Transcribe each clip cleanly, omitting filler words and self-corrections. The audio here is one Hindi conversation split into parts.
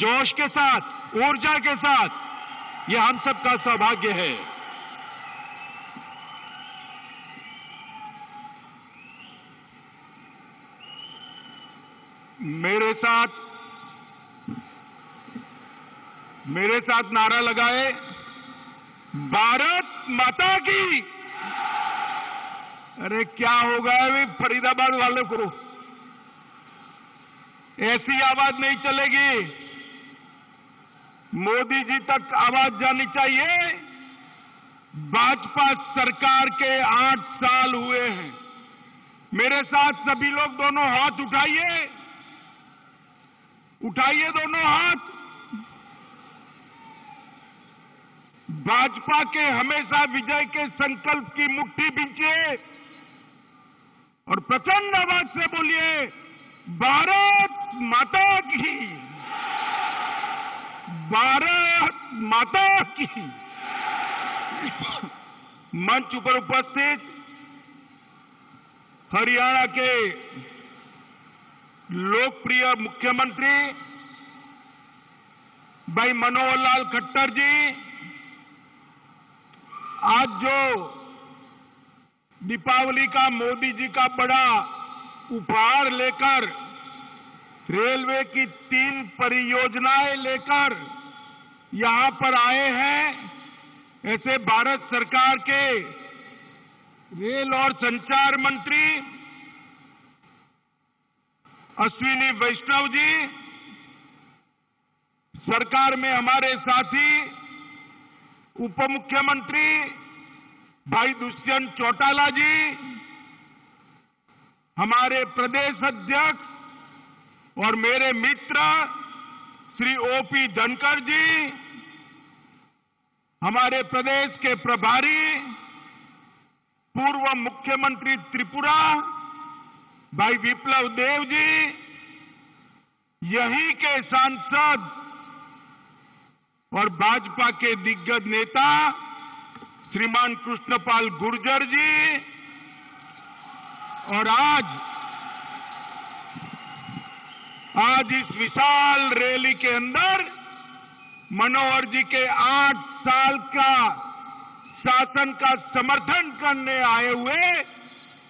जोश के साथ, ऊर्जा के साथ, ये हम सबका सौभाग्य है। मेरे साथ नारा लगाए, भारत माता की। अरे क्या हो गया है फरीदाबाद वालों को? ऐसी आवाज नहीं चलेगी। मोदी जी तक आवाज जानी चाहिए। भाजपा सरकार के 8 साल हुए हैं। मेरे साथ सभी लोग दोनों हाथ उठाइए, उठाइए दोनों हाथ। भाजपा के हमेशा विजय के संकल्प की मुट्ठी बींचिए और प्रचंड आवाज से बोलिए, भारत माता की, भारत माता की। मंच पर उपस्थित हरियाणा के लोकप्रिय मुख्यमंत्री भाई मनोहर लाल खट्टर जी, आज जो दीपावली का मोदी जी का बड़ा उपहार लेकर, रेलवे की 3 परियोजनाएं लेकर यहां पर आए हैं, ऐसे भारत सरकार के रेल और संचार मंत्री अश्विनी वैष्णव जी, सरकार में हमारे साथी उप मुख्यमंत्री भाई दुष्यंत चौटाला जी, हमारे प्रदेश अध्यक्ष और मेरे मित्र श्री ओपी धनखड़ जी, हमारे प्रदेश के प्रभारी पूर्व मुख्यमंत्री त्रिपुरा भाई विप्लव देव जी, यहीं के सांसद और भाजपा के दिग्गज नेता श्रीमान कृष्णपाल गुर्जर जी, और आज इस विशाल रैली के अंदर मनोहर जी के 8 साल का शासन का समर्थन करने आए हुए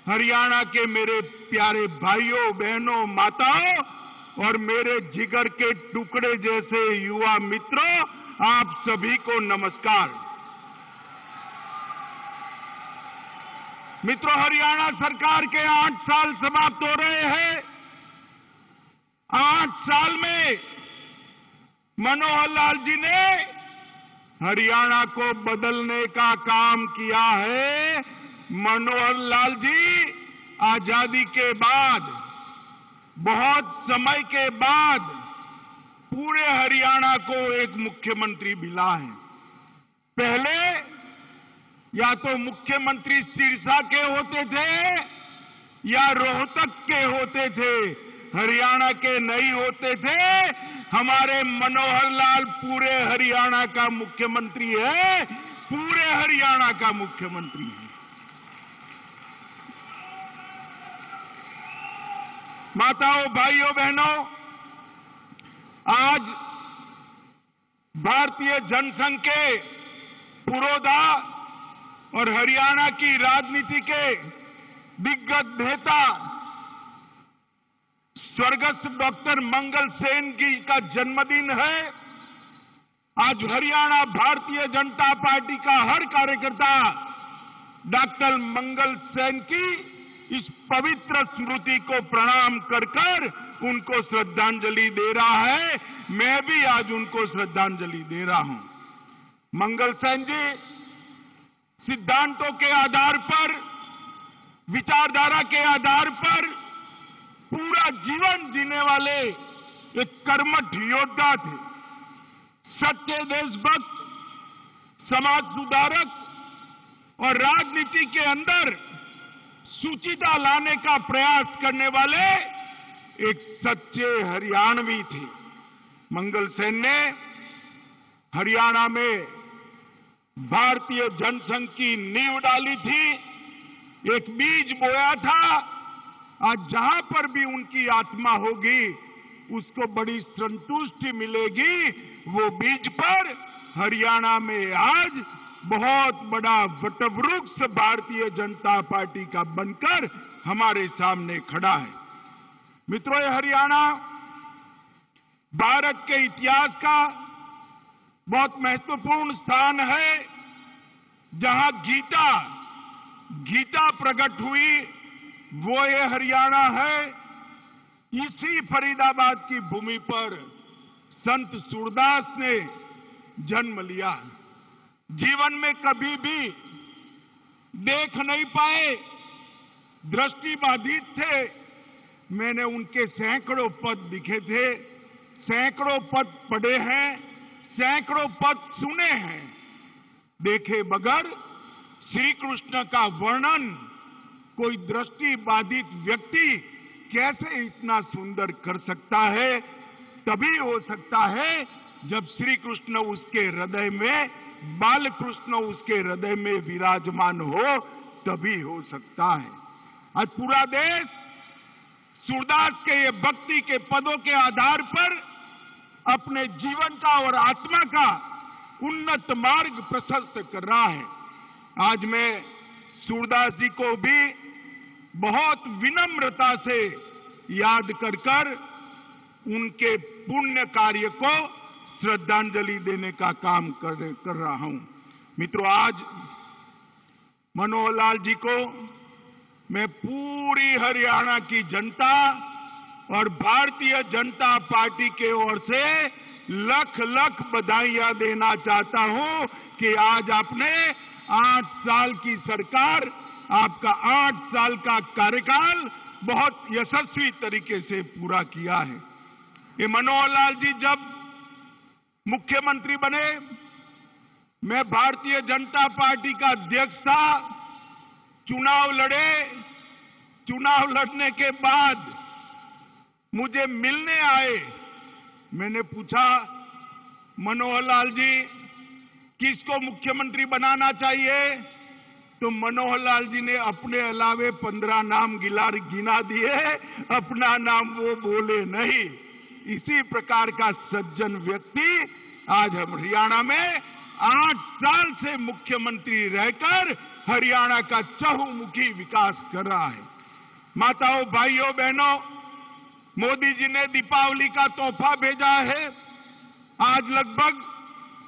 हरियाणा के मेरे प्यारे भाइयों बहनों माताओं और मेरे जिगर के टुकड़े जैसे युवा मित्रों, आप सभी को नमस्कार। मित्रों, हरियाणा सरकार के 8 साल समाप्त हो रहे हैं। 8 साल में मनोहर लाल जी ने हरियाणा को बदलने का काम किया है। मनोहर लाल जी आजादी के बाद, बहुत समय के बाद पूरे हरियाणा को एक मुख्यमंत्री मिला है। पहले या तो मुख्यमंत्री सिरसा के होते थे या रोहतक के होते थे, हरियाणा के नहीं होते थे। हमारे मनोहर लाल पूरे हरियाणा का मुख्यमंत्री है, पूरे हरियाणा का मुख्यमंत्री है। माताओं, भाइयों, बहनों, आज भारतीय जनसंघ के पुरोधा और हरियाणा की राजनीति के दिग्गज नेता स्वर्गस्थ डॉक्टर मंगल सेन जी का जन्मदिन है। आज हरियाणा भारतीय जनता पार्टी का हर कार्यकर्ता डॉक्टर मंगल सेन की इस पवित्र स्मृति को प्रणाम कर कर उनको श्रद्धांजलि दे रहा है। मैं भी आज उनको श्रद्धांजलि दे रहा हूं। मंगल सेन जी सिद्धांतों के आधार पर, विचारधारा के आधार पर पूरा जीवन जीने वाले एक कर्मठ योद्धा थे। सच्चे देशभक्त, समाज सुधारक और राजनीति के अंदर सुचिता लाने का प्रयास करने वाले एक सच्चे हरियाणवी थे। मंगल सेन ने हरियाणा में भारतीय जनसंघ की नींव डाली थी, एक बीज बोया था। आज जहां पर भी उनकी आत्मा होगी, उसको बड़ी संतुष्टि मिलेगी। वो बीज पर हरियाणा में आज बहुत बड़ा वटवृक्ष भारतीय जनता पार्टी का बनकर हमारे सामने खड़ा है। मित्रों, ये हरियाणा भारत के इतिहास का बहुत महत्वपूर्ण स्थान है, जहां गीता प्रकट हुई, वो ये हरियाणा है। इसी फरीदाबाद की भूमि पर संत सूरदास ने जन्म लिया। जीवन में कभी भी देख नहीं पाए, दृष्टिबाधित थे। मैंने उनके सैकड़ों पद लिखे थे, सैकड़ों पद पढ़े हैं, सैकड़ों पद सुने हैं। देखे बगैर श्री कृष्ण का वर्णन कोई दृष्टिबाधित व्यक्ति कैसे इतना सुंदर कर सकता है? तभी हो सकता है जब श्री कृष्ण उसके हृदय में, बाल कृष्ण उसके हृदय में विराजमान हो, तभी हो सकता है। आज पूरा देश सूरदास के ये भक्ति के पदों के आधार पर अपने जीवन का और आत्मा का उन्नत मार्ग प्रशस्त कर रहा है। आज मैं सूरदास जी को भी बहुत विनम्रता से याद कर उनके पुण्य कार्य को श्रद्धांजलि देने का काम कर रहा हूं। मित्रों, आज मनोहर लाल जी को मैं पूरी हरियाणा की जनता और भारतीय जनता पार्टी के ओर से लख लख बधाइयां देना चाहता हूं कि आज आपने 8 साल की सरकार, आपका 8 साल का कार्यकाल बहुत यशस्वी तरीके से पूरा किया है। ये मनोहर लाल जी जब मुख्यमंत्री बने, मैं भारतीय जनता पार्टी का अध्यक्ष था। चुनाव लड़ने के बाद मुझे मिलने आए। मैंने पूछा, मनोहर लाल जी किसको मुख्यमंत्री बनाना चाहिए? तो मनोहर लाल जी ने अपने अलावे 15 नाम गिना दिए, अपना नाम वो बोले नहीं। इसी प्रकार का सज्जन व्यक्ति आज हम हरियाणा में 8 साल से मुख्यमंत्री रहकर हरियाणा का चहुमुखी विकास कर रहा है। माताओं, भाइयों, बहनों, मोदी जी ने दीपावली का तोहफा भेजा है। आज लगभग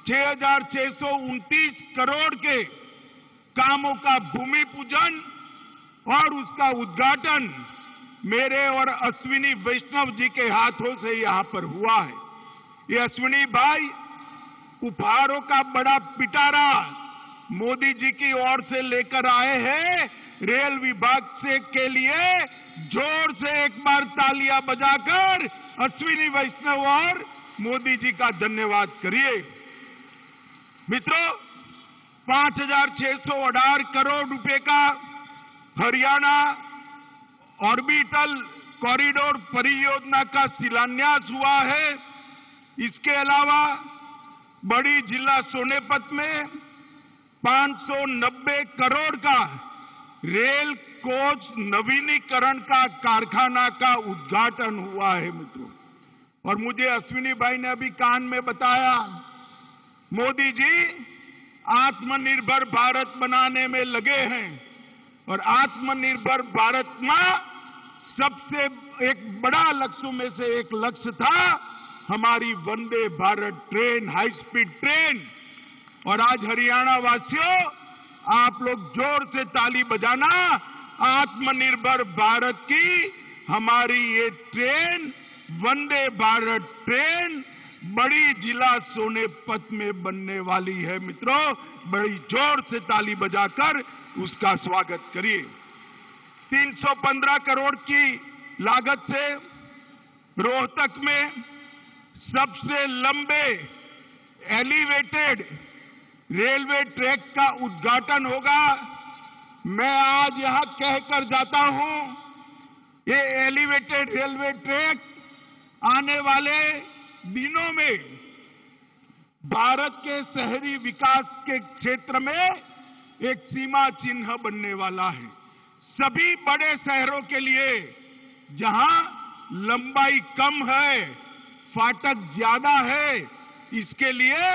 6,629 करोड़ के कामों का भूमि पूजन और उसका उद्घाटन मेरे और अश्विनी वैष्णव जी के हाथों से यहां पर हुआ है। ये अश्विनी भाई उपहारों का बड़ा पिटारा मोदी जी की ओर से लेकर आए हैं। रेल विभाग से के लिए जोर से एक बार तालियां बजाकर अश्विनी वैष्णव और मोदी जी का धन्यवाद करिए। मित्रों, 5,618 करोड़ रुपए का हरियाणा ऑर्बिटल कॉरिडोर परियोजना का शिलान्यास हुआ है। इसके अलावा बड़ी जिला सोनेपत में 590 करोड़ का रेल कोच नवीनीकरण का कारखाना का उद्घाटन हुआ है। मित्रों, और मुझे अश्विनी भाई ने अभी कान में बताया, मोदी जी आत्मनिर्भर भारत बनाने में लगे हैं और आत्मनिर्भर भारत में सबसे एक बड़ा लक्ष्यों में से एक लक्ष्य था हमारी Vande Bharat train, high speed train. और आज हरियाणा वासियों, आप लोग जोर से ताली बजाना, आत्मनिर्भर भारत की हमारी ये ट्रेन, वंदे भारत ट्रेन बड़ी जिला सोनेपत में बनने वाली है। मित्रों, बड़ी जोर से ताली बजाकर उसका स्वागत करिए। 315 करोड़ की लागत से रोहतक में सबसे लंबे एलिवेटेड रेलवे ट्रैक का उद्घाटन होगा। मैं आज यहां कहकर जाता हूं, ये एलिवेटेड रेलवे ट्रैक आने वाले दिनों में भारत के शहरी विकास के क्षेत्र में एक सीमा चिन्ह बनने वाला है। सभी बड़े शहरों के लिए जहां लंबाई कम है, फाटक ज्यादा है, इसके लिए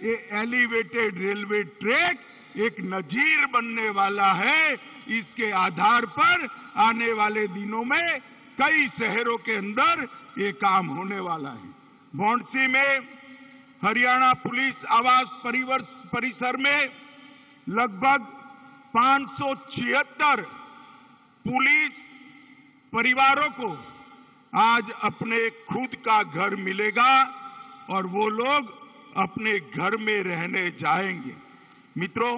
ये एलिवेटेड रेलवे ट्रैक एक नजीर बनने वाला है। इसके आधार पर आने वाले दिनों में कई शहरों के अंदर ये काम होने वाला है। भौंडसी में हरियाणा पुलिस आवास परिसर में लगभग 576 पुलिस परिवारों को आज अपने खुद का घर मिलेगा और वो लोग अपने घर में रहने जाएंगे। मित्रों,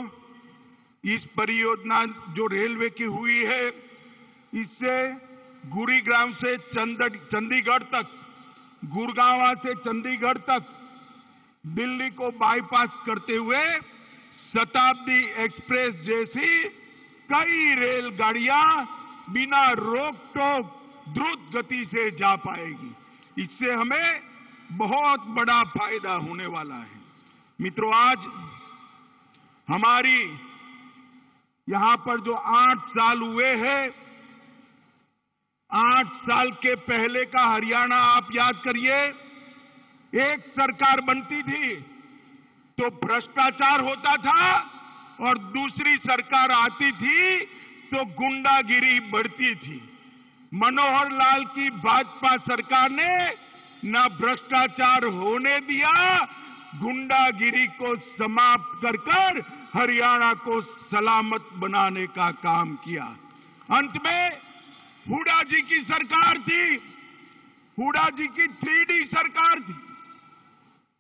इस परियोजना जो रेलवे की हुई है, इससे गुरुग्राम से चंडीगढ़ तक, गुड़गांव से चंडीगढ़ तक दिल्ली को बाईपास करते हुए शताब्दी एक्सप्रेस जैसी कई रेलगाड़ियां बिना रोक टोक द्रुत गति से जा पाएगी। इससे हमें बहुत बड़ा फायदा होने वाला है। मित्रों, आज हमारी यहां पर जो 8 साल हुए हैं, 8 साल के पहले का हरियाणा आप याद करिए। एक सरकार बनती थी तो भ्रष्टाचार होता था और दूसरी सरकार आती थी तो गुंडागिरी बढ़ती थी। मनोहर लाल की भाजपा सरकार ने न भ्रष्टाचार होने दिया, गुंडागिरी को समाप्त कर कर हरियाणा को सलामत बनाने का काम किया। अंत में हुड्डा जी की सरकार थी, हुड्डा जी की 3D सरकार थी।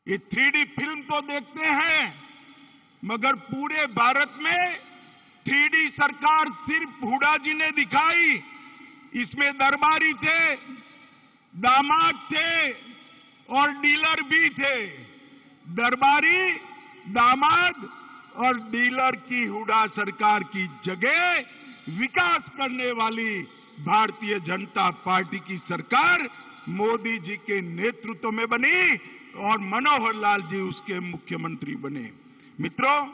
ये 3D फिल्म तो देखते हैं, मगर पूरे भारत में 3D सरकार सिर्फ हुड्डा जी ने दिखाई। इसमें दरबारी थे, दामाद थे और डीलर भी थे। दरबारी, दामाद और डीलर की हुड्डा सरकार की जगह विकास करने वाली भारतीय जनता पार्टी की सरकार मोदी जी के नेतृत्व में बनी और मनोहर लाल जी उसके मुख्यमंत्री बने। मित्रों,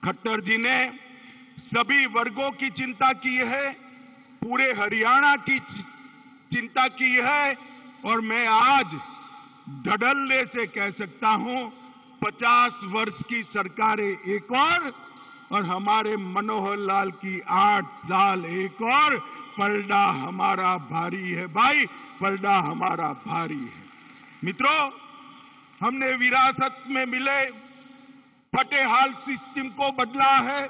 खट्टर जी ने सभी वर्गों की चिंता की है, पूरे हरियाणा की चिंता की है और मैं आज धड़ल्ले से कह सकता हूं 50 वर्ष की सरकारें एक और हमारे मनोहर लाल की 8 साल एक और, पलड़ा हमारा भारी है भाई, पलड़ा हमारा भारी है। मित्रों, हमने विरासत में मिले फटेहाल सिस्टम को बदला है,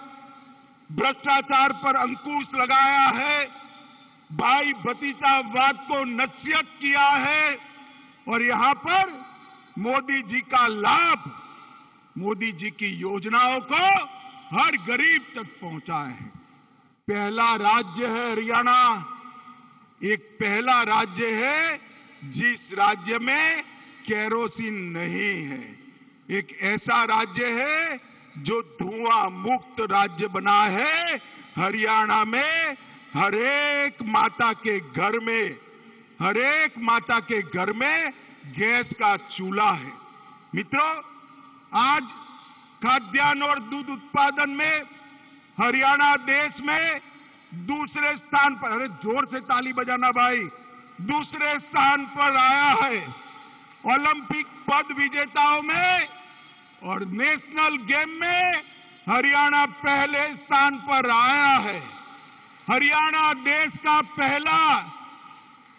भ्रष्टाचार पर अंकुश लगाया है, भाई भतीजावाद को नसीहत किया है और यहां पर मोदी जी का लाभ, मोदी जी की योजनाओं को हर गरीब तक पहुंचा है। पहला राज्य है हरियाणा, एक पहला राज्य है जिस राज्य में केरोसिन नहीं है। एक ऐसा राज्य है जो धुआं मुक्त राज्य बना है। हरियाणा में हर एक माता के घर में, हर एक माता के घर में गैस का चूल्हा है। मित्रों, आज खाद्यान्न और दूध उत्पादन में हरियाणा देश में दूसरे स्थान पर, अरे जोर से ताली बजाना भाई, दूसरे स्थान पर आया है। ओलंपिक पद विजेताओं में और नेशनल गेम में हरियाणा पहले स्थान पर आया है। हरियाणा देश का पहला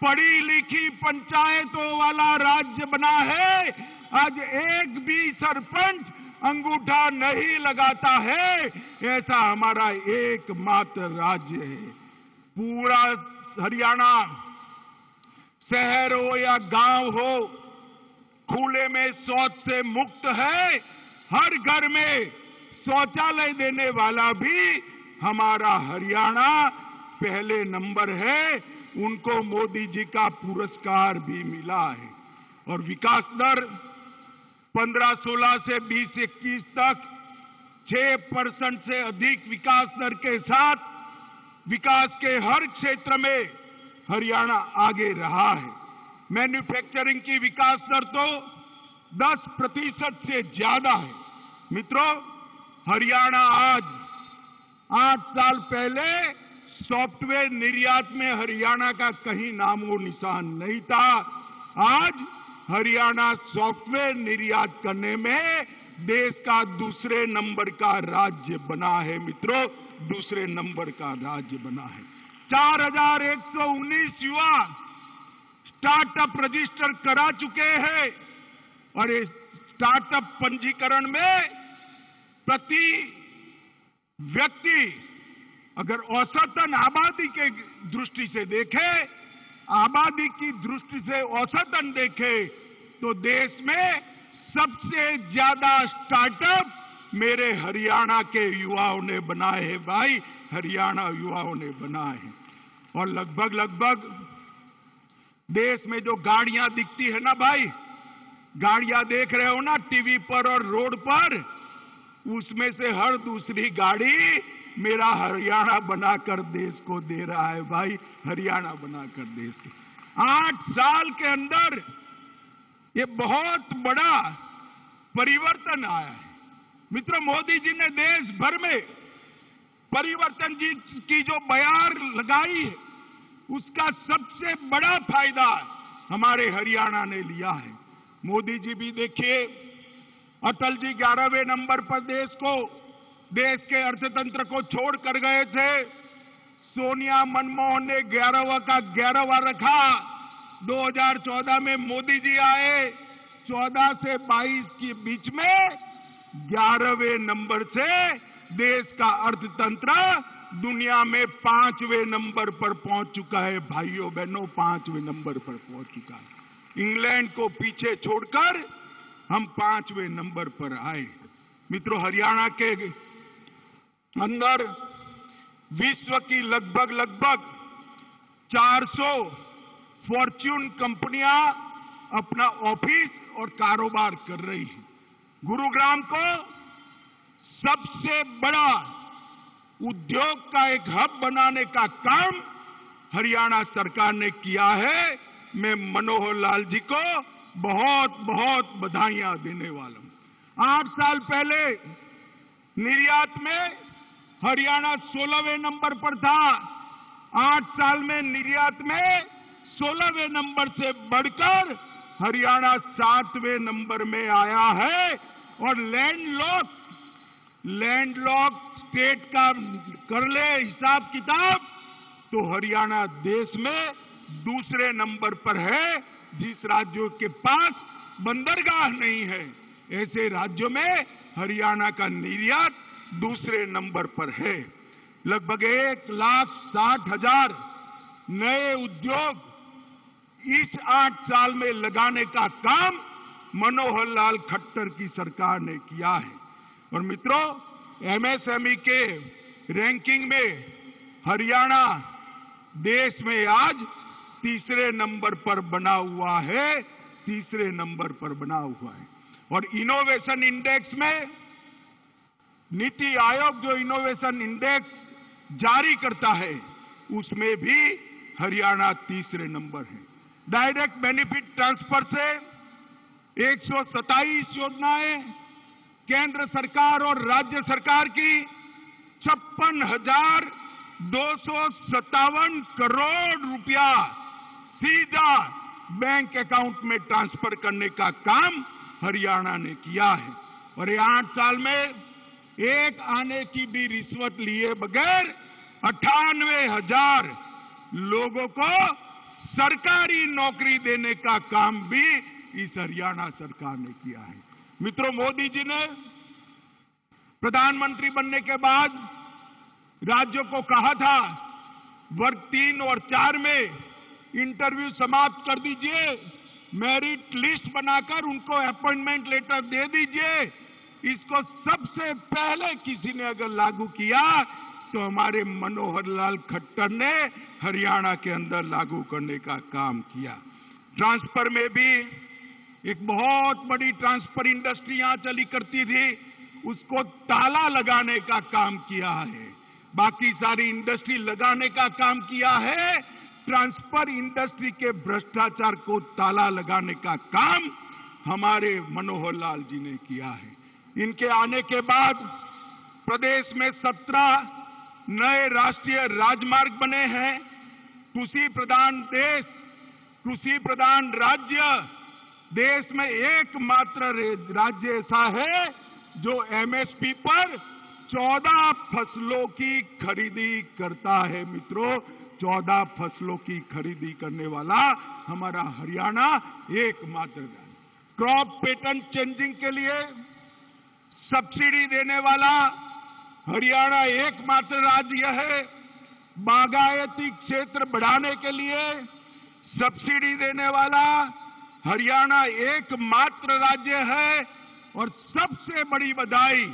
पढ़ी लिखी पंचायतों वाला राज्य बना है। आज एक भी सरपंच अंगूठा नहीं लगाता है, ऐसा हमारा एकमात्र राज्य है। पूरा हरियाणा, शहर हो या गांव हो, खुले में शौच से मुक्त है। हर घर में शौचालय देने वाला भी हमारा हरियाणा पहले नंबर है। उनको मोदी जी का पुरस्कार भी मिला है। और विकास दर 15-16 से 20-21 तक 6% से अधिक विकास दर के साथ विकास के हर क्षेत्र में हरियाणा आगे रहा है। मैन्युफैक्चरिंग की विकास दर तो 10% से ज्यादा है। मित्रों, हरियाणा आज 8 साल पहले सॉफ्टवेयर निर्यात में हरियाणा का कहीं नामो निशान नहीं था। आज हरियाणा सॉफ्टवेयर निर्यात करने में देश का दूसरे नंबर का राज्य बना है मित्रों, दूसरे नंबर का राज्य बना है। 4119 युवा स्टार्टअप रजिस्टर करा चुके हैं और इस स्टार्टअप पंजीकरण में प्रति व्यक्ति अगर औसतन आबादी के दृष्टि से देखे, आबादी की दृष्टि से औसतन देखे तो देश में सबसे ज्यादा स्टार्टअप मेरे हरियाणा के युवाओं ने बनाए हैं भाई, हरियाणा युवाओं ने बनाए हैं। और लगभग देश में जो गाड़ियां दिखती है ना भाई, गाड़ियां देख रहे हो ना टीवी पर और रोड पर, उसमें से हर दूसरी गाड़ी मेरा हरियाणा बनाकर देश को दे रहा है भाई, हरियाणा बनाकर देश को। 8 साल के अंदर ये बहुत बड़ा परिवर्तन आया है मित्रों। मोदी जी ने देश भर में परिवर्तन जी की जो बयार लगाई है, उसका सबसे बड़ा फायदा हमारे हरियाणा ने लिया है। मोदी जी भी देखिए, अटल जी 11वें नंबर पर देश के अर्थतंत्र को छोड़ कर गए थे। सोनिया मनमोहन ने 11वां का 11वां रखा। 2014 में मोदी जी आए, 14 से 22 के बीच में 11वें नंबर से देश का अर्थतंत्र दुनिया में 5वें नंबर पर पहुंच चुका है। भाइयों बहनों, 5वें नंबर पर पहुंच चुका है। इंग्लैंड को पीछे छोड़कर हम 5वें नंबर पर आए। मित्रों, हरियाणा के अंदर विश्व की लगभग 400 फॉर्च्यून कंपनियां अपना ऑफिस और कारोबार कर रही हैं। गुरुग्राम को सबसे बड़ा उद्योग का एक हब बनाने का काम हरियाणा सरकार ने किया है। मैं मनोहर लाल जी को बहुत बहुत बधाइयां देने वाला हूं। 8 साल पहले निर्यात में हरियाणा 16वें नंबर पर था। 8 साल में निर्यात में 16वें नंबर से बढ़कर हरियाणा 7वें नंबर में आया है। और लैंडलॉक स्टेट का कर ले हिसाब किताब तो हरियाणा देश में दूसरे नंबर पर है। जिस राज्यों के पास बंदरगाह नहीं है, ऐसे राज्यों में हरियाणा का निर्यात दूसरे नंबर पर है। लगभग 1,60,000 नए उद्योग इस 8 साल में लगाने का काम मनोहर लाल खट्टर की सरकार ने किया है। और मित्रों, एमएसएमई के रैंकिंग में हरियाणा देश में आज तीसरे नंबर पर बना हुआ है, तीसरे नंबर पर बना हुआ है। और इनोवेशन इंडेक्स में नीति आयोग जो इनोवेशन इंडेक्स जारी करता है, उसमें भी हरियाणा तीसरे नंबर है। डायरेक्ट बेनिफिट ट्रांसफर से 127 योजनाएं केंद्र सरकार और राज्य सरकार की 56,257 करोड़ रुपया सीधा बैंक अकाउंट में ट्रांसफर करने का काम हरियाणा ने किया है। और ये 8 साल में एक आने की भी रिश्वत लिए बगैर 98,000 लोगों को सरकारी नौकरी देने का काम भी इस हरियाणा सरकार ने किया है। मित्रों, मोदी जी ने प्रधानमंत्री बनने के बाद राज्यों को कहा था, वर्ग 3 और 4 में इंटरव्यू समाप्त कर दीजिए, मेरिट लिस्ट बनाकर उनको अपॉइंटमेंट लेटर दे दीजिए। इसको सबसे पहले किसी ने अगर लागू किया तो हमारे मनोहर लाल खट्टर ने हरियाणा के अंदर लागू करने का काम किया। ट्रांसफर में भी एक बहुत बड़ी ट्रांसफर इंडस्ट्री यहां चली करती थी, उसको ताला लगाने का काम किया है। बाकी सारी इंडस्ट्री लगाने का काम किया है, ट्रांसफर इंडस्ट्री के भ्रष्टाचार को ताला लगाने का काम हमारे मनोहर लाल जी ने किया है। इनके आने के बाद प्रदेश में 17 नए राष्ट्रीय राजमार्ग बने हैं। कृषि प्रधान देश, कृषि प्रधान राज्य, देश में एकमात्र राज्य ऐसा है जो एमएसपी पर 14 फसलों की खरीदी करता है। मित्रों, 14 फसलों की खरीदी करने वाला हमारा हरियाणा एकमात्र राज्य। क्रॉप पैटर्न चेंजिंग के लिए सब्सिडी देने वाला हरियाणा एकमात्र राज्य है। बागायती क्षेत्र बढ़ाने के लिए सब्सिडी देने वाला हरियाणा एकमात्र राज्य है। और सबसे बड़ी बधाई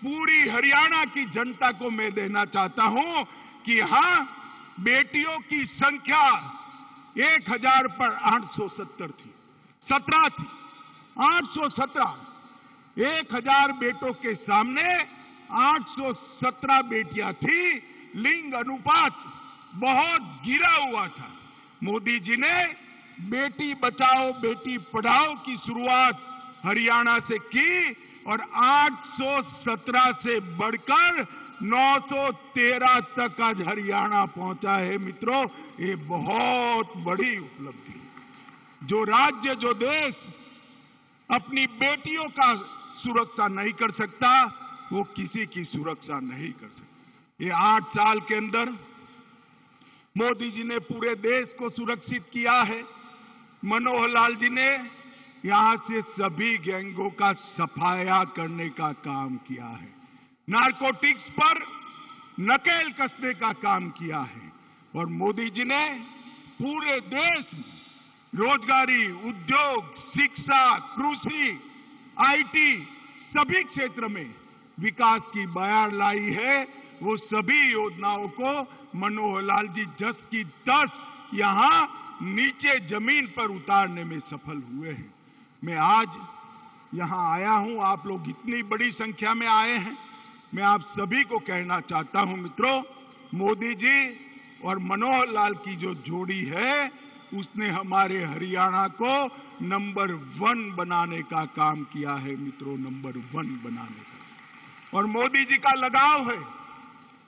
पूरी हरियाणा की जनता को मैं देना चाहता हूं कि हां, बेटियों की संख्या 1000 पर 870 थी, 17 थी, 817। 1000 बेटों के सामने 817 बेटियां थी। लिंग अनुपात बहुत गिरा हुआ था। मोदी जी ने बेटी बचाओ बेटी पढ़ाओ की शुरुआत हरियाणा से की और 817 से बढ़कर 913 तक आज हरियाणा पहुंचा है। मित्रों, ये बहुत बड़ी उपलब्धि। जो राज्य, जो देश अपनी बेटियों का सुरक्षा नहीं कर सकता, वो किसी की सुरक्षा नहीं कर सकता। ये 8 साल के अंदर मोदी जी ने पूरे देश को सुरक्षित किया है। मनोहर लाल जी ने यहां से सभी गैंगों का सफाया करने का काम किया है। नारकोटिक्स पर नकेल कसने का काम किया है। और मोदी जी ने पूरे देश में रोजगारी, उद्योग, शिक्षा, कृषि, आईटी सभी क्षेत्र में विकास की बयार लाई है। वो सभी योजनाओं को मनोहर लाल जी 10 की 10 यहां नीचे जमीन पर उतारने में सफल हुए हैं। मैं आज यहां आया हूं, आप लोग इतनी बड़ी संख्या में आए हैं। मैं आप सभी को कहना चाहता हूं मित्रों, मोदी जी और मनोहर लाल की जो जोड़ी है, उसने हमारे हरियाणा को नंबर 1 बनाने का काम किया है। मित्रों, नंबर 1 बनाने का। और मोदी जी का लगाव है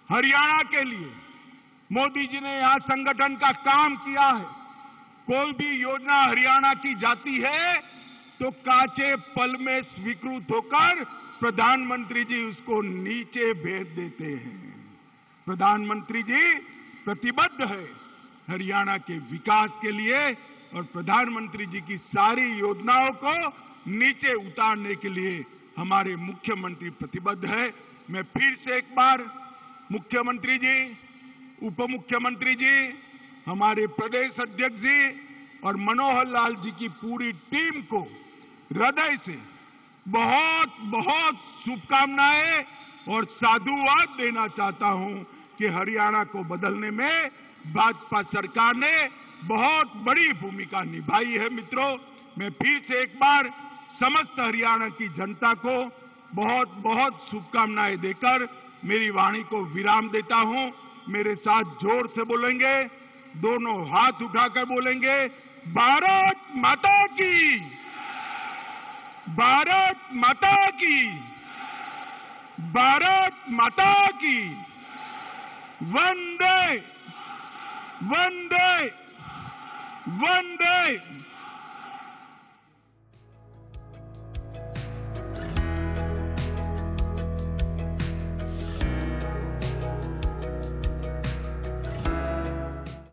हरियाणा के लिए। मोदी जी ने यहां संगठन का काम किया है। कोई भी योजना हरियाणा की जाती है तो काचे पल में स्वीकृत होकर प्रधानमंत्री जी उसको नीचे भेज देते हैं। प्रधानमंत्री जी प्रतिबद्ध है हरियाणा के विकास के लिए और प्रधानमंत्री जी की सारी योजनाओं को नीचे उतारने के लिए हमारे मुख्यमंत्री प्रतिबद्ध है। मैं फिर से एक बार मुख्यमंत्री जी, उप मुख्यमंत्री जी, हमारे प्रदेश अध्यक्ष जी और मनोहर लाल जी की पूरी टीम को हृदय से बहुत बहुत शुभकामनाएं और साधुवाद देना चाहता हूं कि हरियाणा को बदलने में भाजपा सरकार ने बहुत बड़ी भूमिका निभाई है। मित्रों, मैं फिर से एक बार समस्त हरियाणा की जनता को बहुत बहुत शुभकामनाएं देकर मेरी वाणी को विराम देता हूं। मेरे साथ जोर से बोलेंगे, दोनों हाथ उठाकर बोलेंगे, भारत माता की, भारत माता की, भारत माता की। वंदे वंदे वंदे